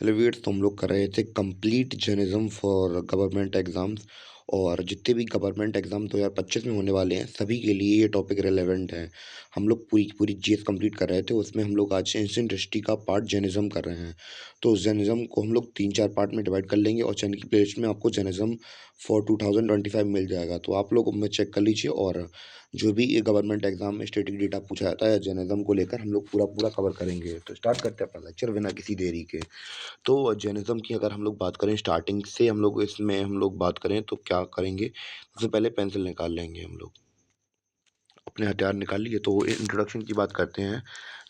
Elevates तो हम लोग कर रहे थे complete journalism for government exams. और जितने भी गवर्नमेंट एग्जाम 2025 में होने वाले हैं सभी के लिए ये टॉपिक रेलेवेंट है। हम लोग पूरी की पूरी जीएस कंप्लीट कर रहे थे, उसमें हम लोग आज एंशिएंट हिस्ट्री का पार्ट जर्नलिज्म कर रहे हैं। तो जर्नलिज्म को हम लोग 3-4 पार्ट में डिवाइड कर लेंगे और चैनल की प्लेलिस्ट में आपको जर्नलिज्म फॉर 2025 मिल जाएगा, तो आप लोग में चेक कर लीजिए। और जो भी ये गवर्नमेंट एग्जाम में स्टैटिक डेटा पूछा जाता है जर्नलिज्म को लेकर हम लोग पूरा पूरा कवर करेंगे। तो स्टार्ट करते हैं अपना लेक्चर बिना किसी देरी के। तो जैनिज़्म की अगर हम लोग बात करें स्टार्टिंग से, हम लोग इसमें हम लोग बात करें तो क्या करेंगे, सबसे पहले पेंसिल निकाल लेंगे हम लोग। अपने हथियार निकाल लिए तो इंट्रोडक्शन की बात करते हैं।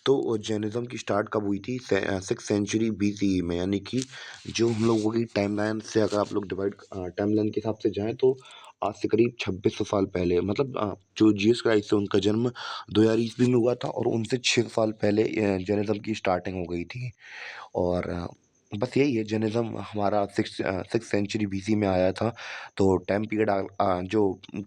तो जैनिज़्म की स्टार्ट कब हुई थी? 6th सेंचुरी बीसीई में, यानी कि जो हम लोगों की टाइमलाइन से अगर आप लोग टाइमलाइन के हिसाब से जाएँ तो आज से करीब 2600 साल पहले, मतलब जो जीसस क्राइस्ट है उनका जन्म 2000 ईस्वी में हुआ था और उनसे 6 साल पहले जैनिज़्म की स्टार्टिंग हो गई थी। और बस यही है, जैनिज़्म हमारा 6th सेंचुरी बीसी में आया था। तो टाइम पीरियड जो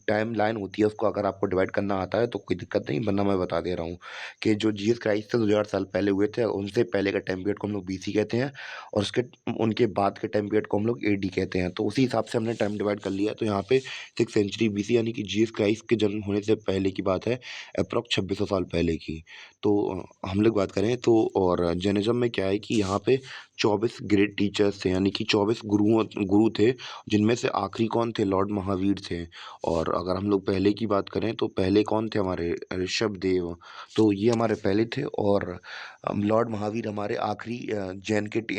टाइमलाइन होती है उसको अगर आपको डिवाइड करना आता है तो कोई दिक्कत नहीं, वरना मैं बता दे रहा हूँ कि जो जीसस क्राइस्ट थे 2000 साल पहले हुए थे, उनसे पहले का टाइम पीरियड को हम लोग बीसी कहते हैं और उसके उनके बाद के टाइम पीरियड को हम लोग एडी कहते हैं। तो उसी हिसाब से हमने टाइम डिवाइड कर लिया। तो यहाँ पे 6th सेंचुरी बीसी यानी कि जीसस क्राइस्ट के जन्म होने से पहले की बात है, अप्रॉक्स 2600 साल पहले की। तो हम लोग बात करें तो और जैनिज़्म में क्या है कि यहाँ पे 24 ग्रेट टीचर्स थे, यानी कि 24 गुरु थे, जिनमें से आखिरी कौन थे? लॉर्ड महावीर थे। और अगर हम लोग पहले की बात करें तो पहले कौन थे? हमारे ऋषभदेव। तो ये हमारे पहले थे। और लॉर्ड महावीर हमारे आखिरी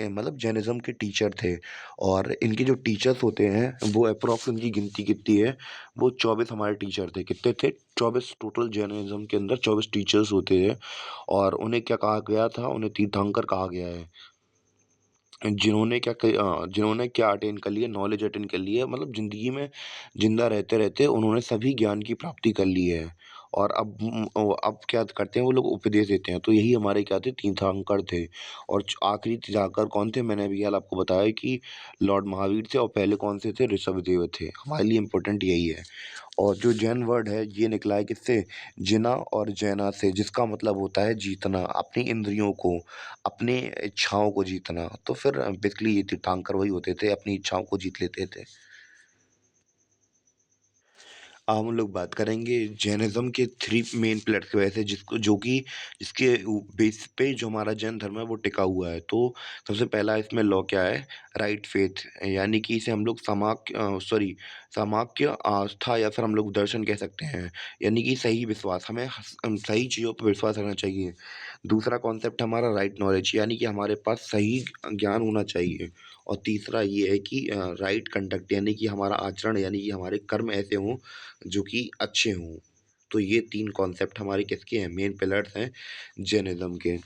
मतलब जैनिज़्म के टीचर थे। और इनके जो टीचर्स होते हैं वो अप्रॉक्स, उनकी गिनती कितनी है, वो 24 हमारे टीचर थे। कितने थे? 24 टोटल जैनिज़्म के अंदर 24 टीचर्स होते हैं। और उन्हें क्या कहा गया था? उन्हें तीर्थंकर कहा गया है। जिन्होंने क्या अटेन कर लिया? नॉलेज अटेन कर ली है, मतलब ज़िंदगी में ज़िंदा रहते-रहते उन्होंने सभी ज्ञान की प्राप्ति कर ली है। और अब क्या करते हैं वो लोग? उपदेश देते हैं। तो यही हमारे क्या थे? तीर्थंकर थे। और आखिरी तीर्थंकर कौन थे? मैंने अभी हाल आपको बताया कि लॉर्ड महावीर थे। और पहले कौन से थे? ऋषभदेव थे। हमारे लिए इम्पोर्टेंट यही है। और जो जैन वर्ड है ये निकला है किससे? जिना और जैना से, जिसका मतलब होता है जीतना, अपनी इंद्रियों को, अपनी इच्छाओं को जीतना। तो फिर बेसिकली ये तीर्थंकर वही होते थे, अपनी इच्छाओं को जीत लेते थे। अब हम लोग बात करेंगे जैनिज़्म के 3 मेन पिलर्स की वजह से, जिसके बेस पे जो हमारा जैन धर्म है वो टिका हुआ है। तो सबसे पहला इसमें लॉ क्या है? राइट फेथ, यानी कि इसे हम लोग सामाक्य आस्था या फिर हम लोग दर्शन कह सकते हैं, यानी कि सही विश्वास। हमें सही चीज़ों पर विश्वास रखना चाहिए। दूसरा कॉन्सेप्ट हमारा राइट नॉलेज, यानी कि हमारे पास सही ज्ञान होना चाहिए। और तीसरा ये है कि राइट कंडक्ट, यानी कि हमारा आचरण, यानी कि हमारे कर्म ऐसे हों जो कि अच्छे हों। तो ये 3 कॉन्सेप्ट हमारे किसके हैं? मेन पिलर्स हैं जैनिज़्म के।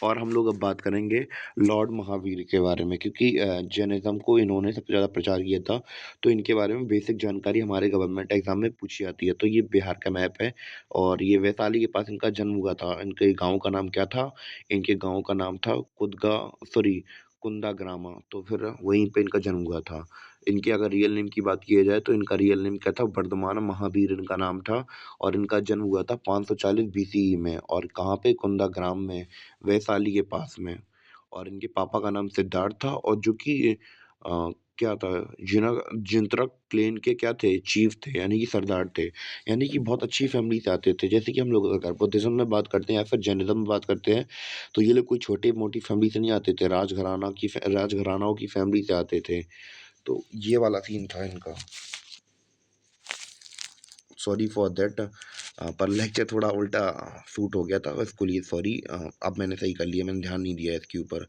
और हम लोग अब बात करेंगे लॉर्ड महावीर के बारे में, क्योंकि जैनिज़्म को इन्होंने सबसे ज़्यादा प्रचार किया था। तो इनके बारे में बेसिक जानकारी हमारे गवर्नमेंट एग्ज़ाम में पूछी जाती है। तो ये बिहार का मैप है और ये वैशाली के पास इनका जन्म हुआ था। इनके गाँव का नाम क्या था? इनके गाँव का नाम था कुंदाग्रामा। तो फिर वहीं पे इनका जन्म हुआ था। इनके अगर रियल नेम की बात किया जाए तो इनका रियल नेम क्या था? वर्धमान महावीर इनका नाम था। और इनका जन्म हुआ था 540 बीसीई में। और कहाँ पे? कुंदाग्राम में, वैशाली के पास में। और इनके पापा का नाम सिद्धार्थ था, और जो कि क्या था? जिंतरक प्लेन के क्या थे? चीफ थे, यानी कि सरदार थे। यानी कि बहुत अच्छी फैमिली से आते थे। जैसे कि हम लोग अगर बुद्धिज्म में बात करते हैं या फिर जैनिज्म में बात करते हैं, तो ये लोग कोई छोटी-मोटी फैमिली से नहीं आते थे, राजघरानाओं की फैमिली से आते थे। तो ये वाला सीन था इनका। सॉरी फॉर दैट, पर लेक्चर थोड़ा उल्टा शूट हो गया था, उसके लिए सॉरी। अब मैंने सही कर लिया, मैंने ध्यान नहीं दिया इसके ऊपर।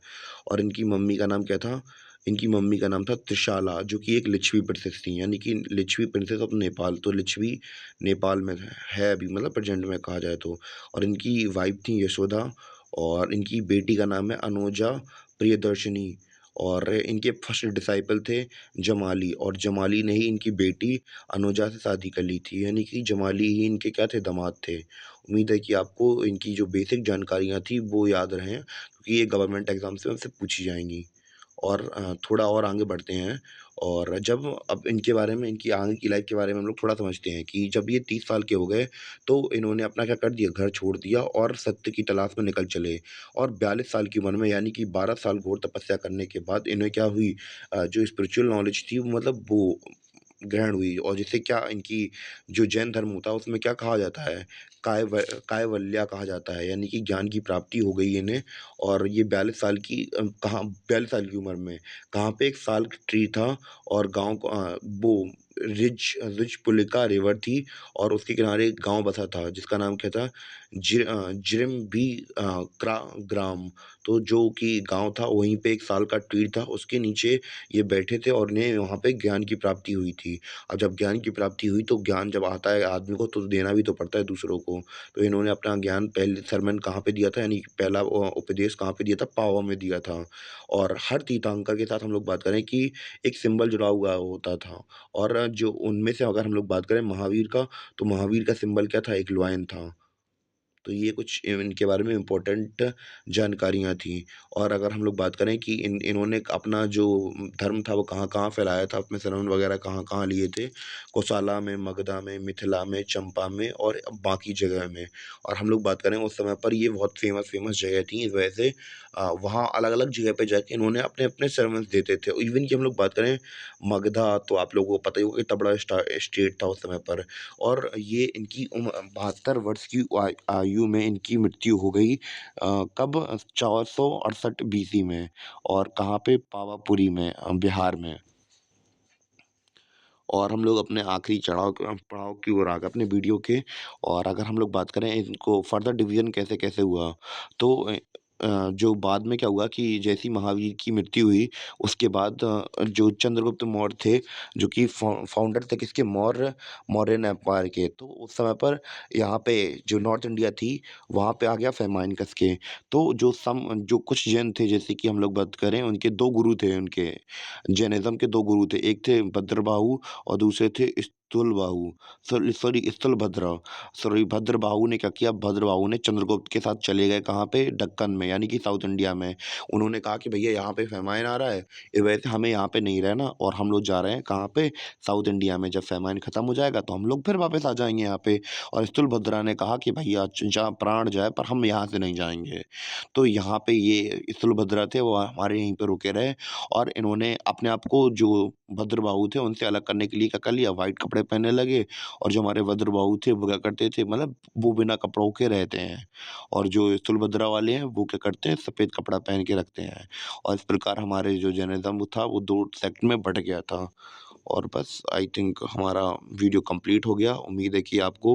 और इनकी मम्मी का नाम क्या था? इनकी मम्मी का नाम था त्रिशाला, जो कि एक लिच्छवी प्रिंसेस थी, यानी कि लिच्छवी प्रिंसेस ऑफ नेपाल। तो लिच्छवी नेपाल में है अभी, मतलब प्रेजेंट में कहा जाए तो। और इनकी वाइफ थी यशोदा। और इनकी बेटी का नाम है अनुजा प्रियदर्शिनी। और इनके फर्स्ट डिसाइपल थे जमाली, और जमाली ने ही इनकी बेटी अनुजा से शादी कर ली थी, यानी कि जमाली ही इनके क्या थे? दामाद थे। उम्मीद है कि आपको इनकी जो बेसिक जानकारियाँ थी वो याद रहें, क्योंकि ये गवर्नमेंट एग्ज़ाम से उनसे पूछी जाएँगी। और थोड़ा और आगे बढ़ते हैं और जब अब इनके बारे में इनकी आगे की लाइफ़ के बारे में हम लोग थोड़ा समझते हैं कि जब ये 30 साल के हो गए, तो इन्होंने अपना क्या कर दिया, घर छोड़ दिया और सत्य की तलाश में निकल चले। और 42 साल की उम्र में यानी कि 12 साल घोर तपस्या करने के बाद इन्हें क्या हुई, जो स्पिरिचुअल नॉलेज थी वो मतलब वो ग्रहण हुई और जिससे क्या इनकी जो जैन धर्म होता है उसमें क्या कहा जाता है, कायवल्या कहा जाता है, यानी कि ज्ञान की प्राप्ति हो गई इन्हें। और ये 42 साल की कहाँ 42 साल की उम्र में कहाँ पे एक साल ट्री था और गाँव को वो रिज पुलिका रिवर थी और उसके किनारे एक गाँव बसा था जिसका नाम क्या था, जिरिम भी ग्राम। तो जो कि गाँव था वहीं पे एक साल का ट्री था, उसके नीचे ये बैठे थे और इन्हें वहाँ पे ज्ञान की प्राप्ति हुई थी। अब जब ज्ञान की प्राप्ति हुई तो ज्ञान जब आता है आदमी को तो देना भी तो पड़ता है दूसरों को। तो इन्होंने अपना ज्ञान पहले सरमन कहाँ पे दिया था, यानी कि पहला उपदेश कहाँ पे दिया था? पावा में दिया था। और हर तीर्थंकर के साथ हम लोग बात करें कि एक सिंबल जुड़ा हुआ होता था। और जो उनमें से अगर हम लोग बात करें महावीर का, तो महावीर का सिंबल क्या था? एक लॉयन था। तो ये कुछ इनके बारे में इम्पोर्टेंट जानकारियाँ थी। और अगर हम लोग बात करें कि इन्होंने अपना जो धर्म था वो कहाँ-कहाँ फैलाया था, अपने शरण वगैरह कहाँ-कहाँ लिए थे, कोसाला में, मगधा में, मिथिला में, चंपा में और बाकी जगह में। और हम लोग बात करें उस समय पर ये बहुत फ़ेमस जगह थी, इस वजह से वहाँ अलग-अलग जगह पे जाके इन्होंने अपने-अपने sermons देते थे। इवन कि हम लोग बात करें मगधा, तो आप लोगों को पता ही होगा कितना बड़ा स्टेट था उस समय पर। और ये इनकी 72 वर्ष की आयु में इनकी मृत्यु हो गई। कब? 468 बीसी में। और कहाँ पे? पावापुरी में, बिहार में। और हम लोग अपने आखिरी पड़ाव की ओर आ गए अपने वीडियो के। और अगर हम लोग बात करें इनको फर्दर डिवीज़न कैसे-कैसे हुआ, तो जो बाद में क्या हुआ कि जैसे ही महावीर की मृत्यु हुई, उसके बाद जो चंद्रगुप्त मौर्य थे, जो कि फाउंडर थे किसके? मौर्यन एम्पायर के। तो उस समय पर यहाँ पे जो नॉर्थ इंडिया थी, वहाँ पे आ गया फ़रमाइनकस के। तो जो कुछ जैन थे, जैसे कि हम लोग बात करें, उनके 2 गुरु थे उनके, जैनिज़्म के 2 गुरु थे। एक थे भद्रबाहु और दूसरे थे स्थूलबाहु, सॉरी भद्रबाहु ने क्या किया, भद्रबाहु ने चंद्रगुप्त के साथ चले गए कहाँ पे? दक्कन में, यानी कि साउथ इंडिया में। उन्होंने कहा कि भैया यहाँ पे फ़ेमाइन आ रहा है, इस वजह से हमें यहाँ पे नहीं रहना और हम लोग जा रहे हैं कहाँ पे? साउथ इंडिया में। जब फ़ेमाइन खत्म हो जाएगा तो हम लोग फिर वापस आ जाएँगे यहाँ पे। और स्थूलभद्रा ने कहा कि भैया जहाँ प्राण जाए पर हम यहाँ से नहीं जाएँगे। तो यहाँ पे ये स्थूलभद्रा थे, वो हमारे यहीं पे रुके रहे। और इन्होंने अपने आप को, जो भद्रबाहु थे, उनसे अलग करने के लिए क्या कर लिया, व्हाइट कपड़े पहनने लगे। और जो हमारे भद्रबाहु थे वो क्या करते थे, मतलब वो बिना कपड़ों के रहते हैं। और जो स्थूलभद्रा वाले हैं वो क्या करते हैं, सफ़ेद कपड़ा पहन के रखते हैं। और इस प्रकार हमारे जो जैनिज़्म था वो 2 सेक्ट में बँट गया था। और बस आई थिंक हमारा वीडियो कंप्लीट हो गया। उम्मीद है कि आपको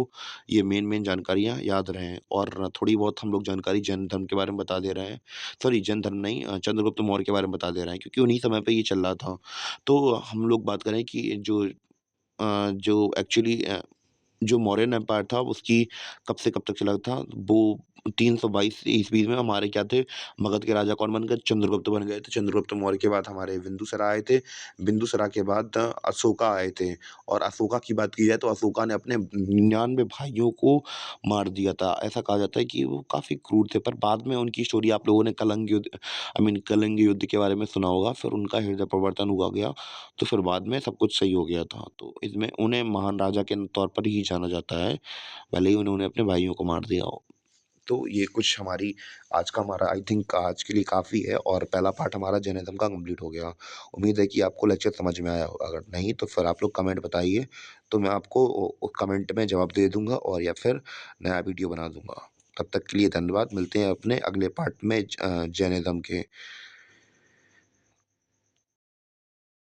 ये मेन-मेन जानकारियाँ याद रहें और थोड़ी बहुत हम लोग जानकारी जैन धर्म के बारे में बता दे रहे हैं। सॉरी, जैन धर्म नहीं, चंद्रगुप्त मौर्य के बारे में बता दे रहे हैं क्योंकि उन्हीं समय पे ये चल रहा था। तो हम लोग बात करें कि जो एक्चुअली जो मौर्यन एम्पायर था उसकी कब से कब तक चला था, वो 322 ईस्वी में हमारे क्या थे, मगध के राजा कौन बन गए? चंद्रगुप्त बन गए थे। चंद्रगुप्त मौर्य के बाद हमारे बिंदुसारा आए थे। बिंदुसारा के बाद अशोका आए थे। और अशोका की बात की जाए तो अशोका ने अपने 99 भाइयों को मार दिया था। ऐसा कहा जाता है कि वो काफ़ी क्रूर थे, पर बाद में उनकी स्टोरी आप लोगों ने कलिंग युद्ध के बारे में सुना होगा, फिर उनका हृदय परिवर्तन हुआ गया, तो फिर बाद में सब कुछ सही हो गया था। तो इसमें उन्हें महान राजा के तौर पर ही जाना जाता है, भले ही उन्होंने अपने भाइयों को मार दिया हो। तो ये कुछ हमारी आज का हमारा आई थिंक आज के लिए काफ़ी है और पहला पार्ट हमारा जैनिज़्म का कंप्लीट हो गया। उम्मीद है कि आपको लेक्चर समझ में आया हो, अगर नहीं तो फिर आप लोग कमेंट बताइए, तो मैं आपको कमेंट में जवाब दे दूँगा और या फिर नया वीडियो बना दूँगा। तब तक के लिए धन्यवाद, मिलते हैं अपने अगले पार्ट में जैनिज़्म के।